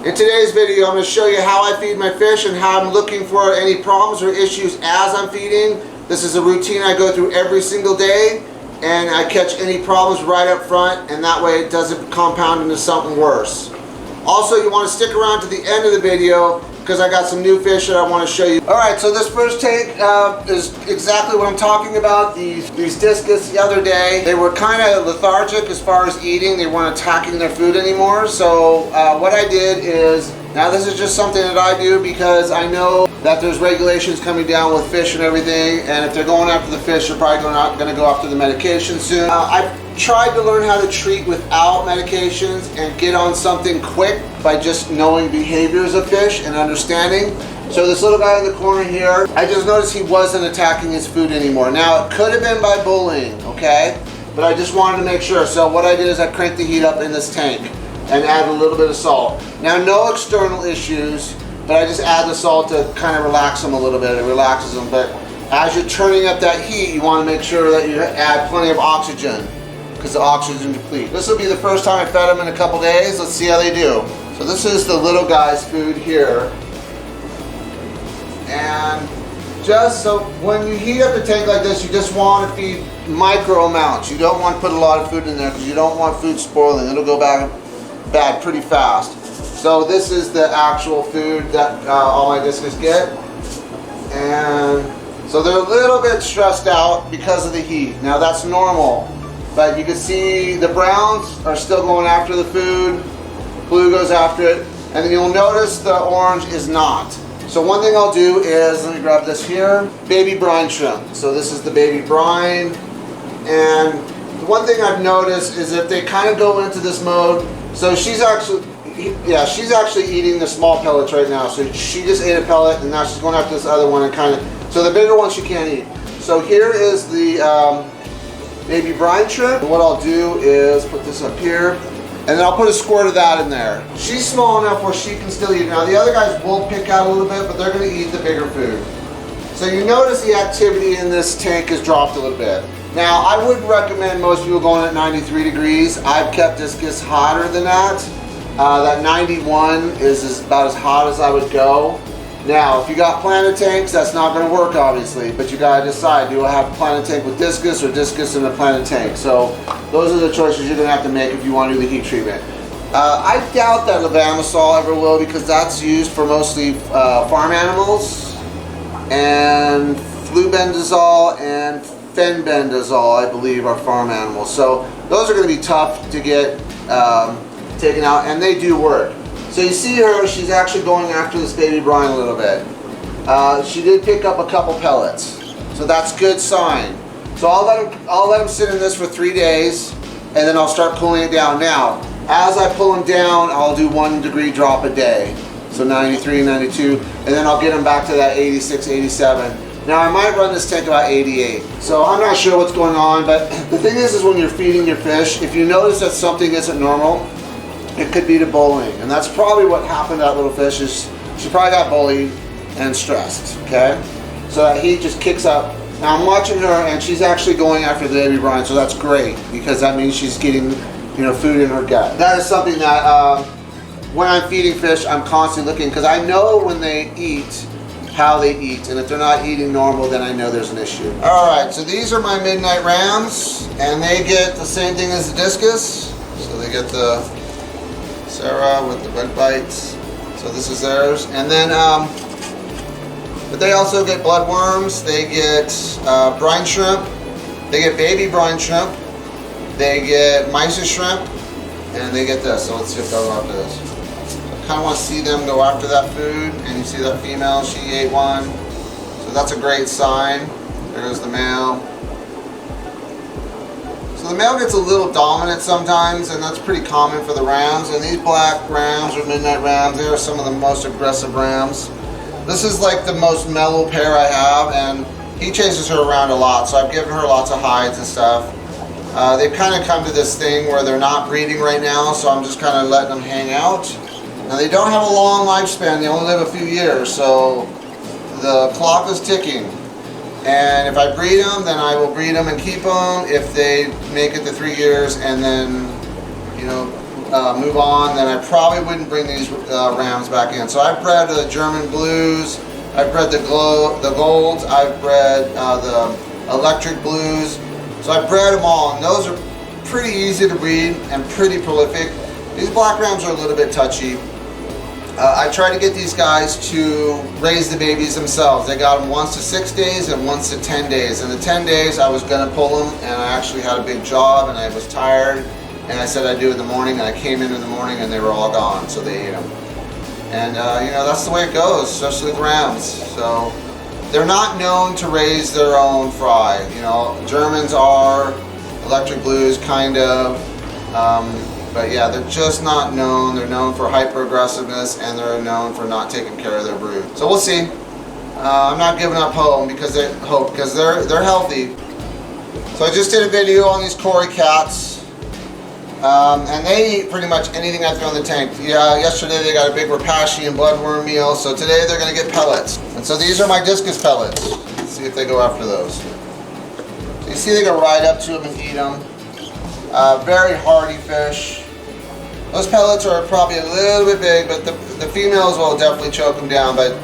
In today's video, I'm going to show you how I feed my fish and how I'm looking for any problems or issues as I'm feeding. This is a routine I go through every single day, and I catch any problems right up front, and that way it doesn't compound into something worse. Also, you want to stick around to the end of the video because I got some new fish that I want to show you. Alright, so this first tank is exactly what I'm talking about. These discus the other day, they were kind of lethargic as far as eating. They weren't attacking their food anymore. So what I did is, now this is just something that I do because I know that there's regulations coming down with fish and everything, and if they're going after the fish, they're probably not going to go after the medication soon. I've tried to learn how to treat without medications and get on something quick by just knowing behaviors of fish and understanding. So this little guy in the corner here, I just noticed he wasn't attacking his food anymore. Now it could have been by bullying, okay? But I just wanted to make sure. So what I did is I cranked the heat up in this tank and add a little bit of salt. Now no external issues, but I just add the salt to kind of relax them a little bit. It relaxes them, but as you're turning up that heat, you want to make sure that you add plenty of oxygen because the oxygen deplete. This will be the first time I fed them in a couple days. Let's see how they do. So this is the little guy's food here. And just so when you heat up a tank like this, you just want to feed micro amounts. You don't want to put a lot of food in there because you don't want food spoiling. It'll go bad pretty fast. So this is the actual food that all my discus get. And so they're a little bit stressed out because of the heat. Now that's normal. But you can see the browns are still going after the food. Blue goes after it. And then you'll notice the orange is not. So one thing I'll do is, let me grab this here, baby brine shrimp. So this is the baby brine. And the one thing I've noticed is if they kind of go into this mode, so she's actually eating the small pellets right now. So she just ate a pellet and now she's going after this other one and kind of, so the bigger one she can't eat. So here is the baby brine shrimp. And what I'll do is put this up here and then I'll put a squirt of that in there. She's small enough where she can still eat it. Now the other guys will pick out a little bit, but they're going to eat the bigger food. So you notice the activity in this tank has dropped a little bit. Now I would recommend most people going at 93 degrees. I've kept discus hotter than that. That 91 is about as hot as I would go. Now, if you got planted tanks, that's not going to work, obviously, but you got to decide, do I have a planted tank with discus or discus in a planted tank? So those are the choices you're going to have to make if you want to do the heat treatment. I doubt that levamisol ever will because that's used for mostly farm animals, and flubendazole and fenbendazole, I believe, are farm animals. So those are going to be tough to get taken out, and they do work. So you see her, she's actually going after this baby brine a little bit. She did pick up a couple pellets, so that's good sign. So I'll let them sit in this for 3 days, and then I'll start cooling it down. Now, as I pull them down, I'll do 1 degree drop a day. So 93, 92, and then I'll get them back to that 86, 87. Now I might run this tank about 88. So I'm not sure what's going on, but the thing is when you're feeding your fish, if you notice that something isn't normal, it could be to bullying, and that's probably what happened to that little fish. Is she probably got bullied and stressed, okay? So that heat just kicks up. Now I'm watching her, and she's actually going after the baby brine, so that's great because that means she's getting, food in her gut. That is something that when I'm feeding fish, I'm constantly looking because I know when they eat how they eat, and if they're not eating normal, then I know there's an issue. All right, so these are my midnight rams, and they get the same thing as the discus. So they get the Sarah with the red bites, so this is theirs, and then but they also get bloodworms, they get brine shrimp, they get baby brine shrimp, they get mysis shrimp, and they get this. So let's see if they'll go after this. So I kind of want to see them go after that food, and you see that female, she ate one, so that's a great sign. There's the male. So the male gets a little dominant sometimes, and that's pretty common for the rams. And these black rams or midnight rams, they are some of the most aggressive rams. This is like the most mellow pair I have, and he chases her around a lot, so I've given her lots of hides and stuff. They've kind of come to this thing where they're not breeding right now, so I'm just kind of letting them hang out. Now they don't have a long lifespan, they only live a few years, so the clock is ticking. And if I breed them, then I will breed them and keep them if they make it to 3 years, and then, move on, then I probably wouldn't bring these rams back in. So I've bred the German blues, I've bred the golds, I've bred the electric blues. So I've bred them all, and those are pretty easy to breed and pretty prolific. These black rams are a little bit touchy. I try to get these guys to raise the babies themselves. They got them once to 6 days and once to 10 days. And the 10 days I was gonna pull them, and I actually had a big job and I was tired, and I said I'd do it in the morning, and I came in the morning and they were all gone, so they ate them. And you know, that's the way it goes, especially with rams. So they're not known to raise their own fry. You know, Germans are, electric blues kind of, but yeah, they're just not known. They're known for hyper aggressiveness, and they're known for not taking care of their brood. So we'll see. I'm not giving up hope because they're healthy. So I just did a video on these Cory cats, and they eat pretty much anything I throw in the tank. Yeah, yesterday they got a big rapashi and bloodworm meal, so today they're going to get pellets. And so these are my Discus pellets. Let's see if they go after those. So you see they go right up to them and eat them. Very hardy fish. Those pellets are probably a little bit big, but the females will definitely choke them down, but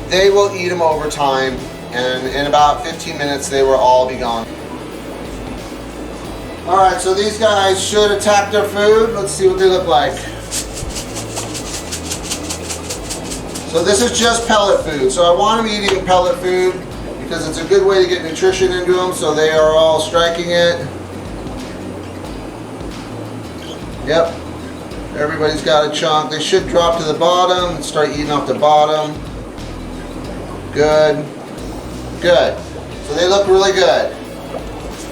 they will eat them over time, and in about 15 minutes they will all be gone. Alright, so these guys should attack their food. Let's see what they look like. So this is just pellet food. So I want them eating pellet food because it's a good way to get nutrition into them, so they are all striking it. Yep, everybody's got a chunk. They should drop to the bottom and start eating off the bottom. Good, good. So they look really good.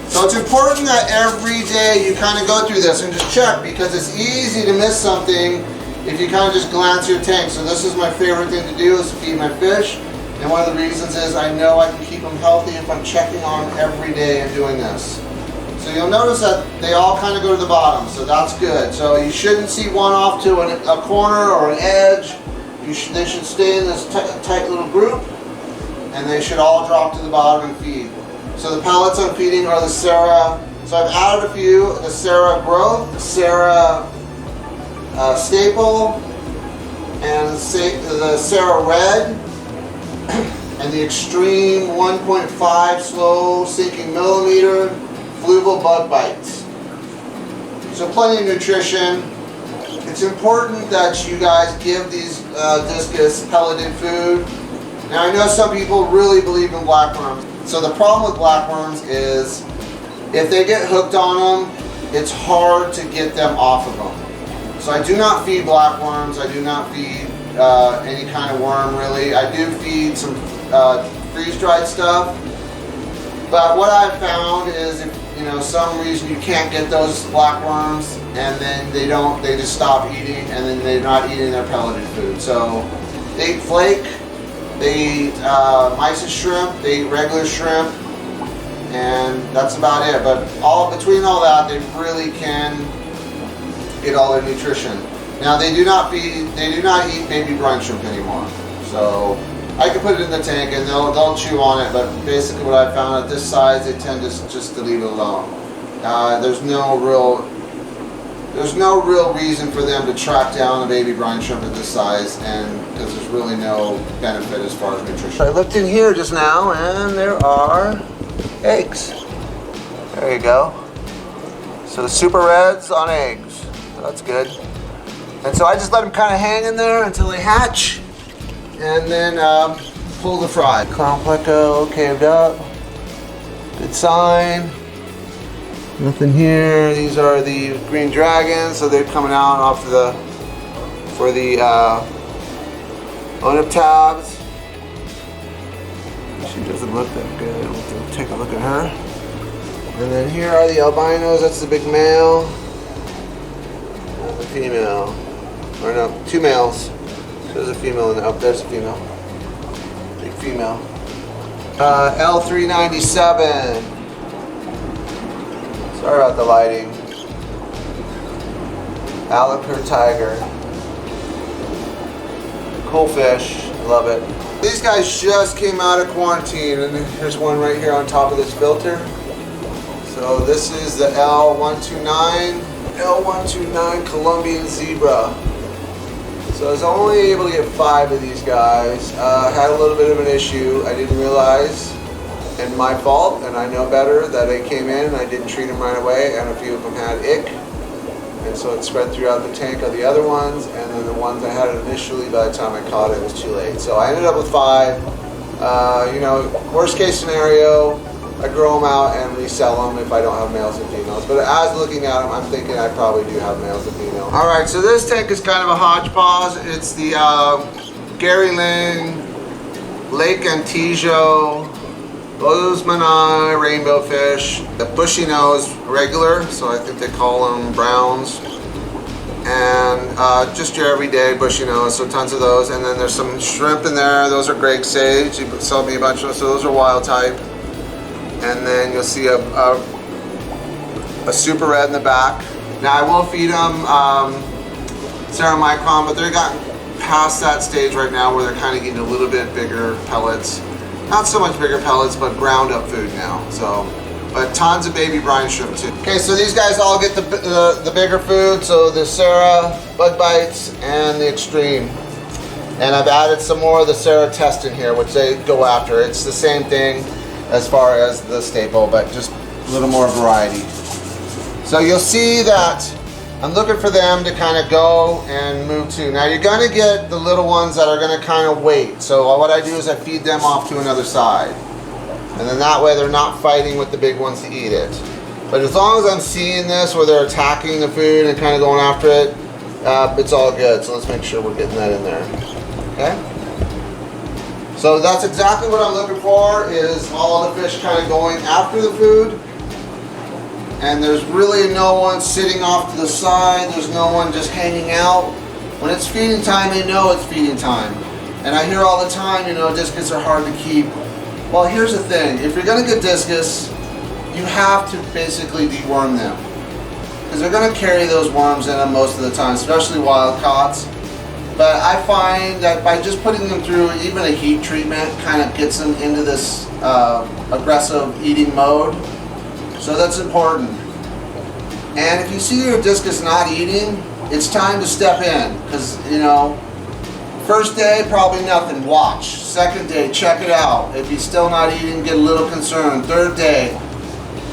So it's important that every day you kind of go through this and just check, because it's easy to miss something if you kind of just glance your tank. So this is my favorite thing to do, is to feed my fish. And one of the reasons is I know I can keep them healthy if I'm checking on them every day and doing this. So you'll notice that they all kind of go to the bottom, so that's good. So you shouldn't see one off to a corner or an edge. They should stay in this tight little group, and they should all drop to the bottom and feed. So the pellets I'm feeding are the Sarah. So I've added a few: the Sarah Growth, the Sarah Staple, and the Sarah Red, and the Extreme 1.5 slow sinking millimeter Fluval bug bites. So plenty of nutrition. It's important that you guys give these Discus pelleted food. Now I know some people really believe in blackworms. So the problem with blackworms is if they get hooked on them, it's hard to get them off of them. So I do not feed blackworms. I do not feed any kind of worm really. I do feed some freeze-dried stuff. But what I've found is if some reason you can't get those blackworms, and then they just stop eating, and then they're not eating their pelleted food. So they eat flake, they eat mysis shrimp, they eat regular shrimp, and that's about it. But between all that, they really can get all their nutrition. Now they do not eat baby brine shrimp anymore. So I can put it in the tank and they'll chew on it, but basically what I found at this size, they tend just to leave it alone. There's no real reason for them to track down a baby brine shrimp at this size, and because there's really no benefit as far as nutrition. I looked in here just now and there are eggs. There you go. So the super reds on eggs. So that's good. And so I just let them kind of hang in there until they hatch, and then pull the fry. Clown pleco caved up. Good sign. Nothing here. These are the green dragons, so they're coming out off for the on-up tabs. She doesn't look that good. We'll take a look at her. And then here are the albinos. That's the big male. And the female. Or no, two males. There's a female in the, oh, there's a female. Big female. L397. Sorry about the lighting. Alliper tiger. Cool fish. Love it. These guys just came out of quarantine, and there's one right here. here on top of this filter. So this is the L129. L129 Colombian Zebra. So I was only able to get 5 of these guys. Had a little bit of an issue. I didn't realize, and my fault, and I know better, that they came in and I didn't treat them right away, and a few of them had ick. And so it spread throughout the tank of the other ones, and then the ones I had initially, by the time I caught it, it was too late. So I ended up with 5. You know, worst case scenario, I grow them out and resell them if I don't have males and females. But as looking at them, I'm thinking I probably do have males and females. All right, so this tank is kind of a hodgepodge. It's the Gary Ling, Lake Antijo, Bozeman rainbow fish, the bushy nose regular, so I think they call them browns, and just your everyday bushy nose, so tons of those. And then there's some shrimp in there. Those are Greg Sage. You sold me a bunch of those, so those are wild type. And then you'll see a super red in the back. Now I will feed them Ceramicron, but they're gotten past that stage right now where they're kind of getting a little bit bigger pellets. Not so much bigger pellets, but ground up food now. So, but tons of baby brine shrimp too. Okay, so these guys all get the bigger food. So the Sarah, Bug Bites, and the Extreme. And I've added some more of the Sarah Test in here, which they go after. It's the same thing as far as the staple, but just a little more variety. So you'll see that I'm looking for them to kind of go and move to. Now you're going to get the little ones that are going to kind of wait. So what I do is I feed them off to another side. And then that way they're not fighting with the big ones to eat it. But as long as I'm seeing this where they're attacking the food and kind of going after it, it's all good. So let's make sure we're getting that in there. Okay? So that's exactly what I'm looking for, is all the fish kind of going after the food. And there's really no one sitting off to the side. There's no one just hanging out. When it's feeding time, they know it's feeding time. And I hear all the time, you know, discus are hard to keep. Well, here's the thing. If you're going to get discus, you have to basically deworm them. Because they're going to carry those worms in them most of the time, especially wild caughts. But I find that by just putting them through even a heat treatment kind of gets them into this aggressive eating mode. So that's important. And if you see your discus not eating, it's time to step in. Because, you know, first day, probably nothing, watch. Second day, check it out. If he's still not eating, get a little concerned. Third day,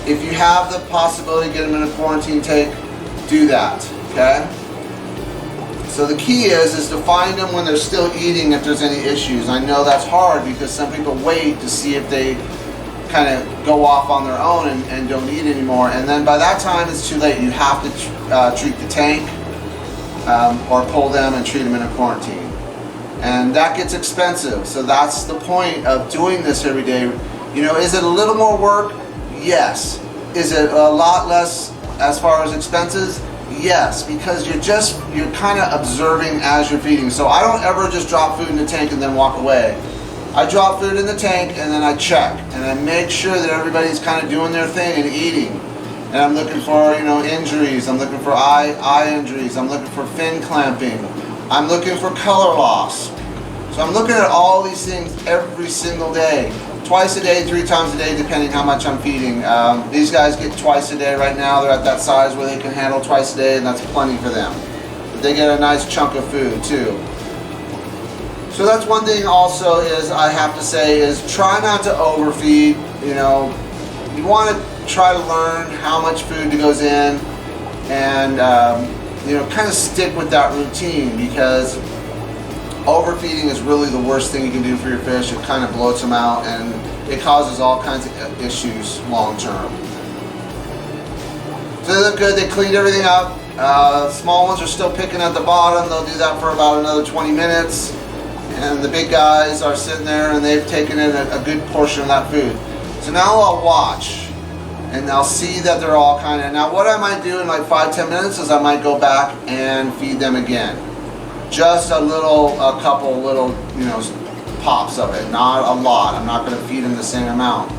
if you have the possibility to get him in a quarantine tank, do that, okay? So the key is to find them when they're still eating if there's any issues. I know that's hard because some people wait to see if they kind of go off on their own and don't eat anymore, and then by that time it's too late. You have to treat the tank or pull them and treat them in a quarantine, and that gets expensive. So that's the point of doing this every day. You know, is it a little more work? Yes. Is it a lot less as far as expenses? Yes, because you're kind of observing as you're feeding. So I don't ever just drop food in the tank and then walk away. I drop food in the tank and then I check and I make sure that everybody's kind of doing their thing and eating. And I'm looking for, you know, injuries. I'm looking for eye injuries. I'm looking for fin clamping. I'm looking for color loss. So I'm looking at all these things every single day. Twice a day, 3 times a day, depending how much I'm feeding. These guys get twice a day right now. They're at that size where they can handle twice a day, and that's plenty for them. But they get a nice chunk of food too. So that's one thing also is I have to say is try not to overfeed. You know, you want to try to learn how much food goes in, and you know, kind of stick with that routine, because overfeeding is really the worst thing you can do for your fish. It kind of bloats them out and it causes all kinds of issues long term. So they look good. They cleaned everything up. Small ones are still picking at the bottom. They'll do that for about another 20 minutes. And the big guys are sitting there and they've taken in a good portion of that food. So now I'll watch and I'll see that they're all kind of, now what I might do in like 5-10 minutes is I might go back and feed them again. Just a couple little, you know, pops of it, not a lot. I'm not going to feed them the same amount.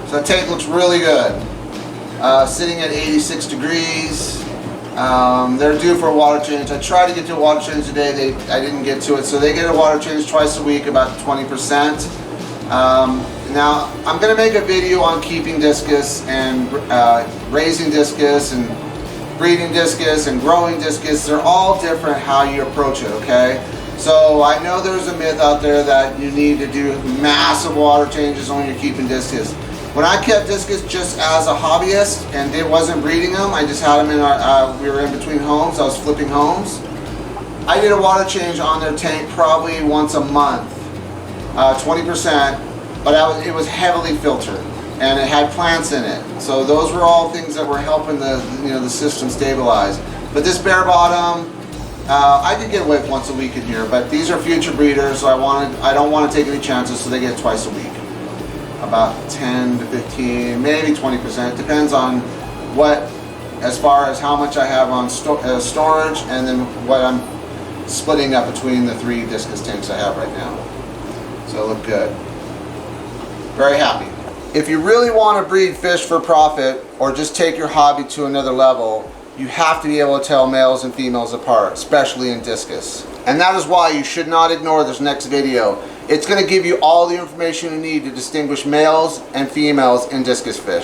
So the tank looks really good. Sitting at 86 degrees. They're due for a water change. I tried to get to a water change today. I didn't get to it. So they get a water change twice a week, about 20%. Now, I'm going to make a video on keeping discus and raising discus and breeding discus and growing discus, they're all different how you approach it, okay? So I know there's a myth out there that you need to do massive water changes when you're keeping discus. When I kept discus just as a hobbyist and it wasn't breeding them, I just had them in our, we were in between homes, I was flipping homes. I did a water change on their tank probably once a month, 20%, but it was heavily filtered and it had plants in it. So those were all things that were helping the system stabilize. But this bare bottom, I did get away with once a week in here, but these are future breeders, so I don't want to take any chances, so they get twice a week. About 10 to 15, maybe 20%, depends on what, as far as how much I have on storage, and then what I'm splitting up between the 3 discus tanks I have right now. So it look good. Very happy. If you really want to breed fish for profit, or just take your hobby to another level, you have to be able to tell males and females apart, especially in discus. And that is why you should not ignore this next video. It's going to give you all the information you need to distinguish males and females in discus fish.